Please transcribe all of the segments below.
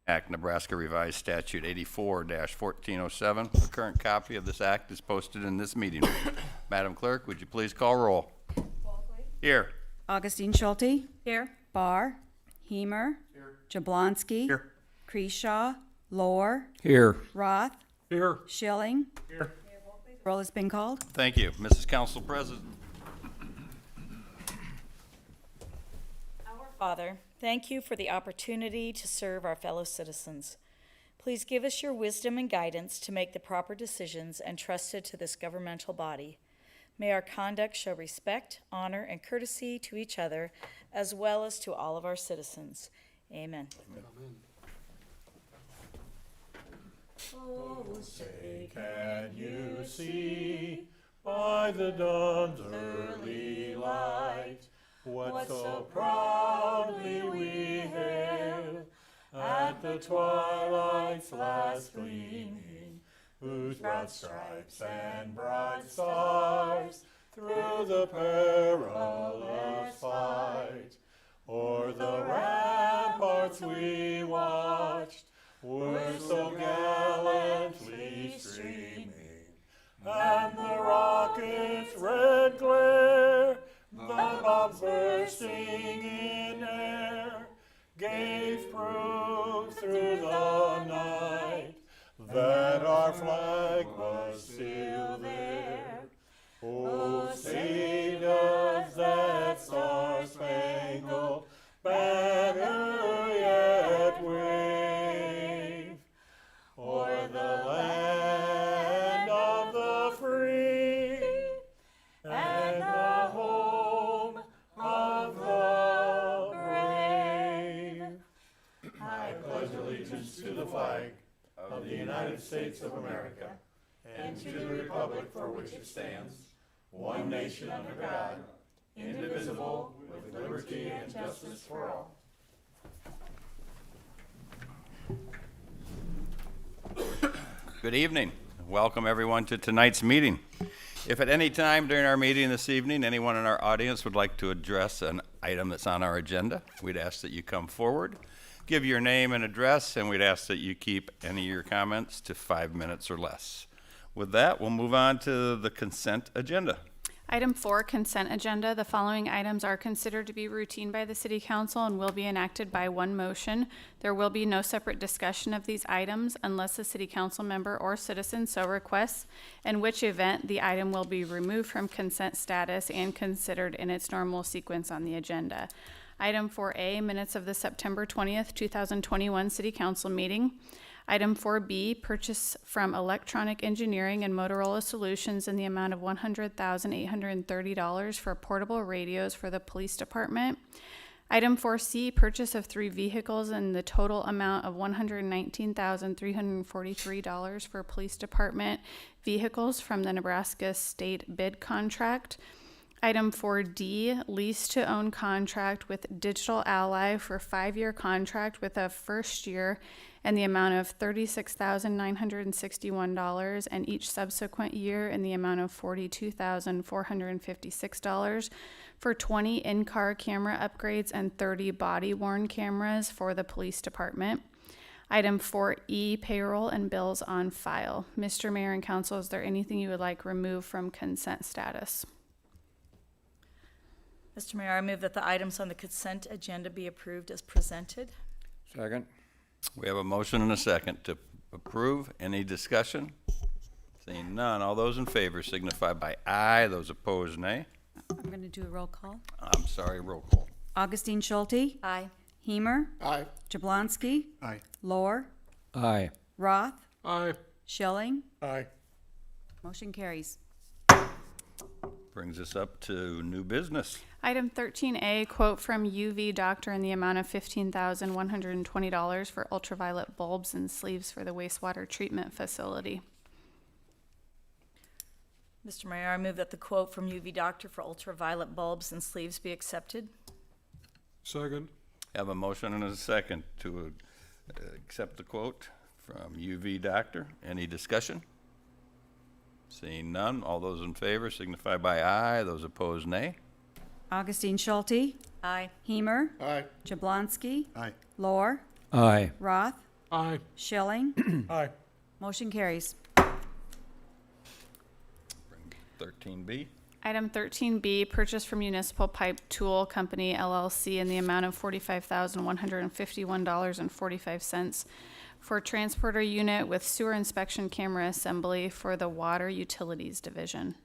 Act, Nebraska Revised Statute 84-1407. A current copy of this act is posted in this meeting room. Madam Clerk, would you please call roll? Here. Augustine Schulte. Here. Barr. Hemer. Here. Jablonski. Here. Kreshaw. Lohr. Here. Roth. Here. Schilling. Here. Roll has been called. Thank you. Mrs. Council President. Our Father, thank you for the opportunity to serve our fellow citizens. Please give us your wisdom and guidance to make the proper decisions entrusted to this governmental body. May our conduct show respect, honor, and courtesy to each other, as well as to all of our citizens. Amen. Oh, say, can you see by the dawn's early light what so proudly we hail at the twilight's last gleaming, whose broad stripes and broad stars through the perilous fight o'er the ramparts we watched were so gallantly streaming, and the rocket's red glare, the bombs bursting in air, gave proof through the night that our flag was still there. Oh, say does that star-spangled banner yet wave o'er the land of the free and the home of the brave. I pledge allegiance to the flag of the United States of America and to the republic for which it stands, one nation under God, indivisible, with liberty and justice for all. Good evening. Welcome everyone to tonight's meeting. If at any time during our meeting this evening, anyone in our audience would like to address an item that's on our agenda, we'd ask that you come forward, give your name and address, and we'd ask that you keep any of your comments to 5 minutes or less. With that, we'll move on to the consent agenda. Item 4, consent agenda. The following items are considered to be routine by the City Council and will be enacted by one motion. There will be no separate discussion of these items unless a City Council member or citizen so requests, in which event the item will be removed from consent status and considered in its normal sequence on the agenda. Item 4A, minutes of the September 20th, 2021 City Council meeting. Item 4B, purchase from Electronic Engineering and Motorola Solutions in the amount of $100,830 for portable radios for the police department. Item 4C, purchase of 3 vehicles in the total amount of $119,343 for police department vehicles from the Nebraska State Bid Contract. Item 4D, lease to own contract with Digital Ally for 5-year contract with a first year and the amount of $36,961 and each subsequent year in the amount of $42,456 for 20 in-car camera upgrades and 30 body-worn cameras for the police department. Item 4E, payroll and bills on file. Mr. Mayor and Council, is there anything you would like removed from consent status? Mr. Mayor, I move that the items on the consent agenda be approved as presented. Second. We have a motion and a second to approve. Any discussion? Seeing none, all those in favor signify by aye. Those opposed, nay. I'm going to do a roll call. I'm sorry, roll call. Augustine Schulte. Aye. Hemer. Aye. Jablonski. Aye. Lohr. Aye. Roth. Aye. Schilling. Aye. Motion carries. Brings us up to new business. Item 13A, quote from UV Doctor in the amount of $15,120 for ultraviolet bulbs and sleeves for the wastewater treatment facility. Mr. Mayor, I move that the quote from UV Doctor for ultraviolet bulbs and sleeves be accepted. Second. Have a motion and a second to accept the quote from UV Doctor. Any discussion? Seeing none, all those in favor signify by aye. Those opposed, nay. Augustine Schulte. Aye. Hemer. Aye. Jablonski. Aye. Lohr. Aye. Roth. Aye. Schilling. Aye. Motion carries. 13B. Item 13B, purchase from Municipal Pipe Tool Company LLC in the amount of $45,151.45 for transporter unit with sewer inspection camera assembly for the Water Utilities Division.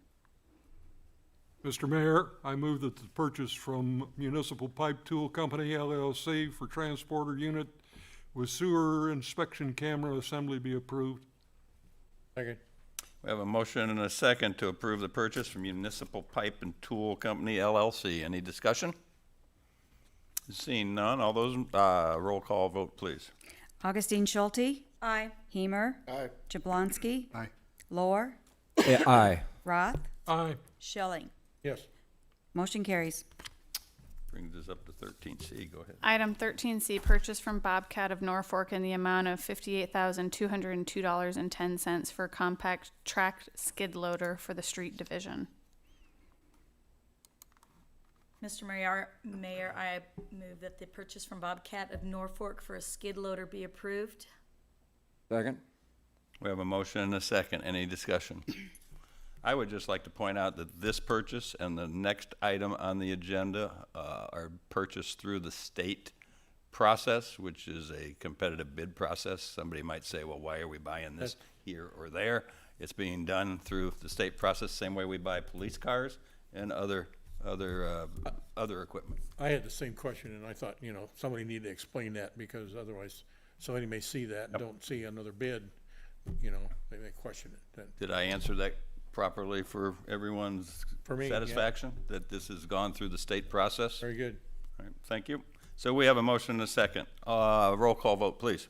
Mr. Mayor, I move that the purchase from Municipal Pipe Tool Company LLC for transporter unit with sewer inspection camera assembly be approved. Second. We have a motion and a second to approve the purchase from Municipal Pipe and Tool Company LLC. Any discussion? Seeing none, all those, roll call vote, please. Augustine Schulte. Aye. Hemer. Aye. Jablonski. Aye. Lohr. Aye. Roth. Aye. Schilling. Yes. Motion carries. Brings us up to 13C. Go ahead. Item 13C, purchase from Bobcat of Norfolk in the amount of $58,202.10 for compact track skid loader for the street division. Mr. Mayor, I move that the purchase from Bobcat of Norfolk for a skid loader be approved. Second. We have a motion and a second. Any discussion? I would just like to point out that this purchase and the next item on the agenda are purchased through the state process, which is a competitive bid process. Somebody might say, well, why are we buying this here or there? It's being done through the state process, same way we buy police cars and other equipment. I had the same question, and I thought, somebody needed to explain that, because otherwise somebody may see that and don't see another bid, they may question it. Then Did I answer that properly for everyone's For me, yeah. satisfaction? That this has gone through the state process? very good. All right, thank you. So we have a motion and a second. Roll call vote, please.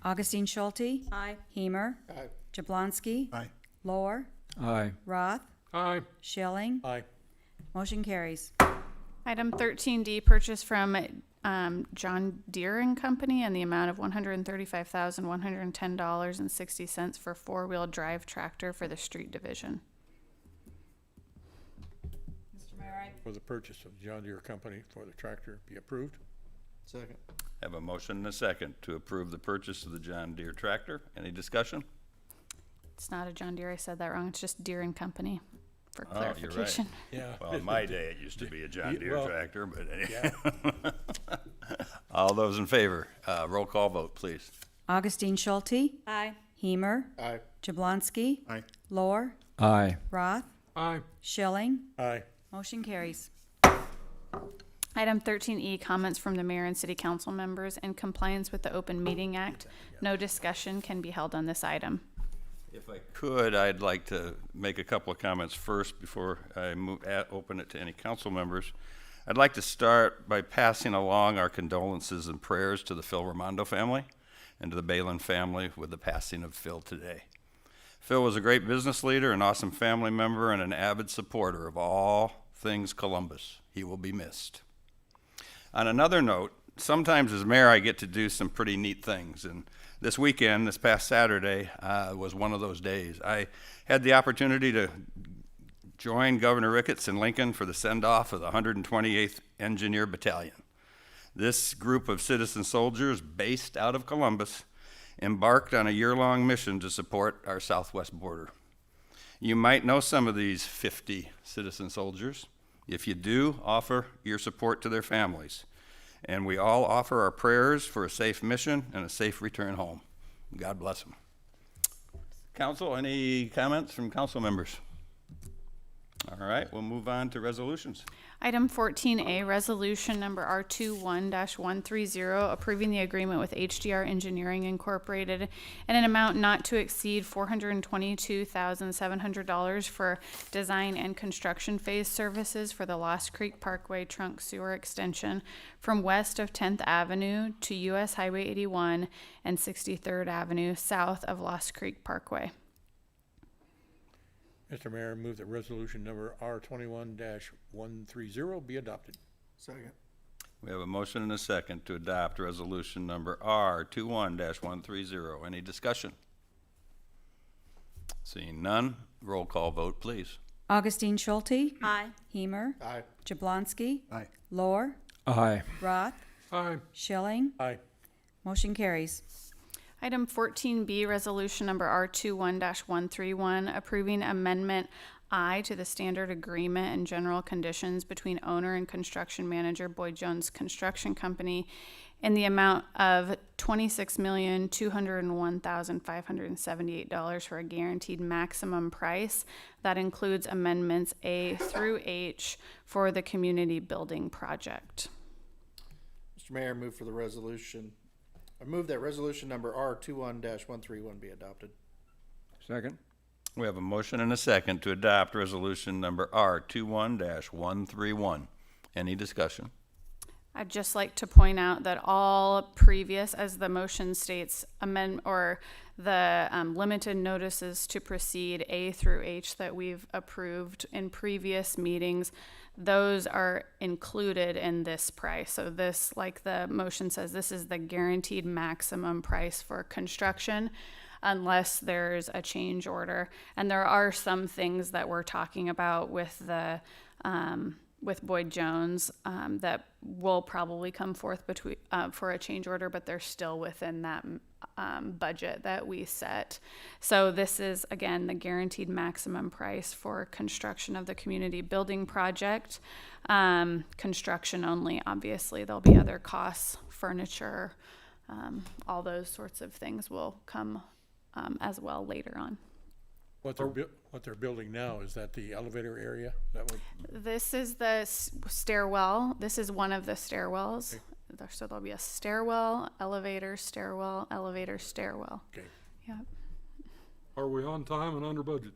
Augustine Schulte. Aye. Hemer. Aye. Jablonski. Aye. Lohr. Aye. Roth. Aye. Schilling. Aye. Motion carries. Item 13D, purchase from John Deere and Company in the amount of $135,110.60 for four-wheel drive tractor for the street division. Mr. Mayor, For the purchase of John Deere Company for the tractor be approved. Second. Have a motion and a second to approve the purchase of the John Deere tractor. Any discussion? It's not a John Deere, I said that wrong. It's just Deere and Company for Oh, you're right. clarification. Yeah. Well, in my day, it used to be a John Deere Well, tractor, but anyway. All those in favor, roll call vote, please. Augustine Schulte. Aye. Hemer. Aye. Jablonski. Aye. Lohr. Aye. Roth. Aye. Schilling. Aye. Motion carries. Item 13E, comments from the mayor and city council members. In compliance with the Open Meeting Act, no discussion can be held on this item. If I could, I'd like to make a couple of comments first before I open it to any council members. I'd like to start by passing along our condolences and prayers to the Phil Raimondo family and to the Balin family with the passing of Phil today. Phil was a great business leader, an awesome family member, and an avid supporter of all things Columbus. He will be missed. On another note, sometimes as mayor I get to do some pretty neat things, and this weekend, this past Saturday, was one of those days. I had the opportunity to join Governor Ricketts in Lincoln for the send-off of the 128th Engineer Battalion. This group of citizen soldiers based out of Columbus embarked on a year-long mission to support our southwest border. You might know some of these 50 citizen soldiers. If you do, offer your support to their families. And we all offer our prayers for a safe mission and a safe return home. God bless them. Council, any comments from council members? All right, we'll move on to resolutions. Item 14A, resolution number R21-130, approving the agreement with HDR Engineering Incorporated in an amount not to exceed $422,700 for design and construction phase services for the Lost Creek Parkway Trunk Sewer Extension from west of 10th Avenue to US Highway 81 and 63rd Avenue south of Lost Creek Parkway. Mr. Mayor, move that resolution number R21-130 be adopted. Second. We have a motion and a second to adopt resolution number R21-130. Any discussion? Seeing none, roll call vote, please. Augustine Schulte. Aye. Hemer. Aye. Jablonski. Aye. Lohr. Aye. Roth. Aye. Schilling. Aye. Motion carries. Item 14B, resolution number R21-131, approving amendment I to the standard agreement and general conditions between owner and construction manager Boyd Jones Construction Company in the amount of $26,201,578 for a guaranteed maximum price. That includes amendments A through H for the community building project. Mr. Mayor, I move for the resolution. I move that resolution number R21-131 be adopted. Second. We have a motion and a second to adopt resolution number R21-131. Any discussion? I'd just like to point out that all previous, as the motion states, the limited notices to proceed A through H that we've approved in previous meetings, those are included in this price. So this, like the motion says, this is the guaranteed maximum price for construction unless there's a change order. And there are some things that we're talking about with the with Boyd Jones that will probably come forth for a change order, but they're still within that budget that we set. So this is, again, the guaranteed maximum price for construction of the community building project. Construction only, obviously. There'll be other costs, furniture, all those sorts of things will come as well later on. What they're building now, is that the elevator area? Is that what? This is the stairwell. This is one of the stairwells. Okay. So there'll be a stairwell, elevator, stairwell, elevator, stairwell. Okay. Yep. Are we on time and under budget?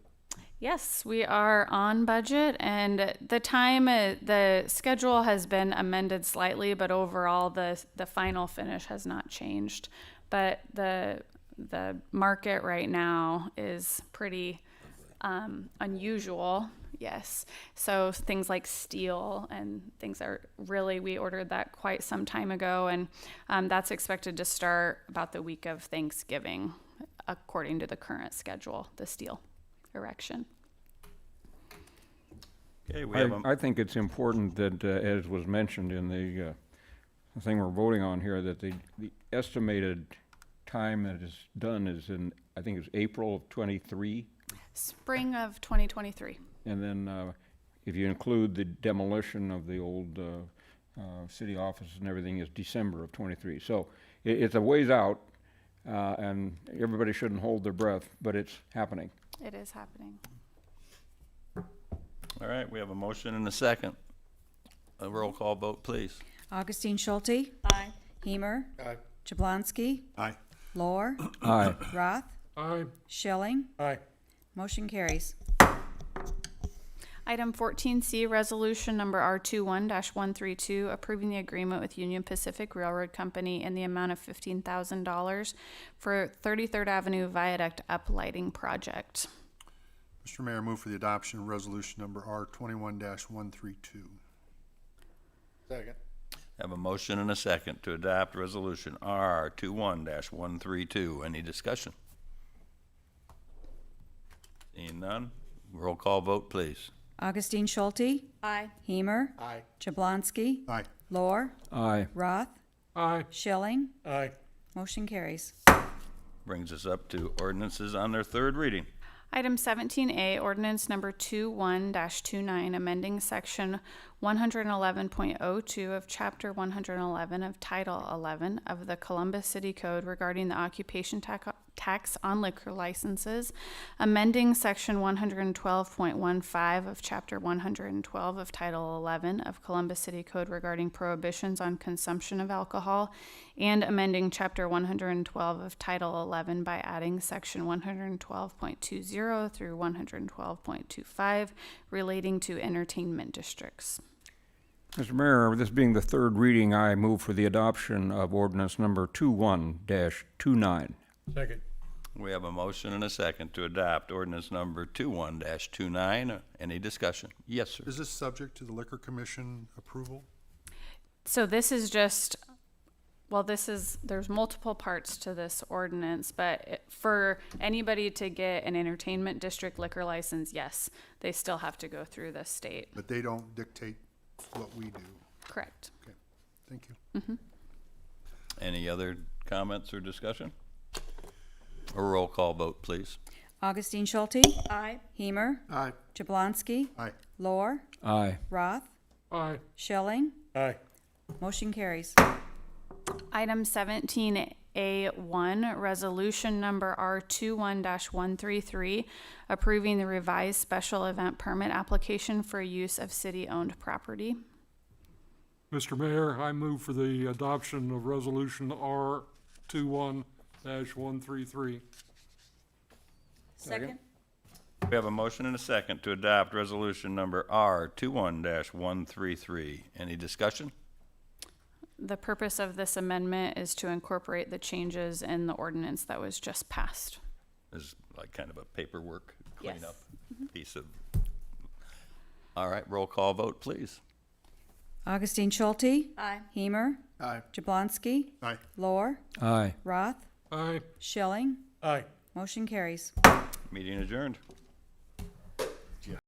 Yes, we are on budget, and the schedule has been amended slightly, but overall the final finish has not changed. But the market right now is pretty unusual. Yes. So things like steel and things are really, we ordered that quite some time ago, and that's expected to start about the week of Thanksgiving, according to the current schedule, the steel erection. Okay, we have I think it's important that, as was mentioned in the thing we're voting on here, that the estimated time that is done is in, I think it's April of '23. Spring of 2023. And then if you include the demolition of the old city offices and everything, is December of '23. So it's a ways out, and everybody shouldn't hold their breath, but it's happening. It is happening. All right, we have a motion and a second. A roll call vote, please. Augustine Schulte, Aye. Hemer, Aye. Jablonski, Aye. Lohr, Aye. Roth, Aye. Schilling. Aye. Motion carries. Item 14C, resolution number R21-132, approving the agreement with Union Pacific Railroad Company in the amount of $15,000 for 33rd Avenue Viaduct uplighting project. Mr. Mayor, I move for the adoption of resolution number R21-132. Second. I have a motion and a second to adopt resolution R21-132. Any discussion? Seeing none, roll call vote, please. Augustine Schulte, Aye. Hemer, Aye. Jablonski, Aye. Lohr, Aye. Roth, Aye. Schilling. Aye. Motion carries. Brings us up to ordinances on their third reading. Item 17A, ordinance number 21-29, amending section 111.02 of chapter 111 of title 11 of the Columbus City Code regarding the occupation tax on liquor licenses, amending section 112.15 of chapter 112 of title 11 of Columbus City Code regarding prohibitions on consumption of alcohol, and amending chapter 112 of title 11 by adding section 112.20 through 112.25 relating to entertainment districts. Mr. Mayor, this being the third reading, I move for the adoption of ordinance number 21-29. Second. We have a motion and a second to adopt ordinance number 21-29. Any discussion? Yes, sir. Is this subject to the Liquor Commission approval? So this is just, well, there's multiple parts to this ordinance, but for anybody to get an entertainment district liquor license, yes, they still have to go through the state. But they don't dictate what we do. Correct. Thank you. Any other comments or discussion? A roll call vote, please. Augustine Schulte, Aye. Hemer, Aye. Jablonski, Aye. Lohr, Aye. Roth, Aye. Schilling. Aye. Motion carries. Item 17A1, resolution number R21-133, approving the revised special event permit application for use of city-owned property. Mr. Mayor, I move for the adoption of resolution R 21-133. Second? We have a motion and a second to adopt resolution number R21-133. Any discussion? The purpose of this amendment is to incorporate the changes in the ordinance that was just passed. This is like kind of a paperwork Yes. cleanup piece of. All right, roll call vote, please. Augustine Schulte, Aye. Hemer, Aye. Jablonski, Aye. Lohr, Aye. Roth, Aye. Schilling. Aye. Motion carries. Meeting adjourned.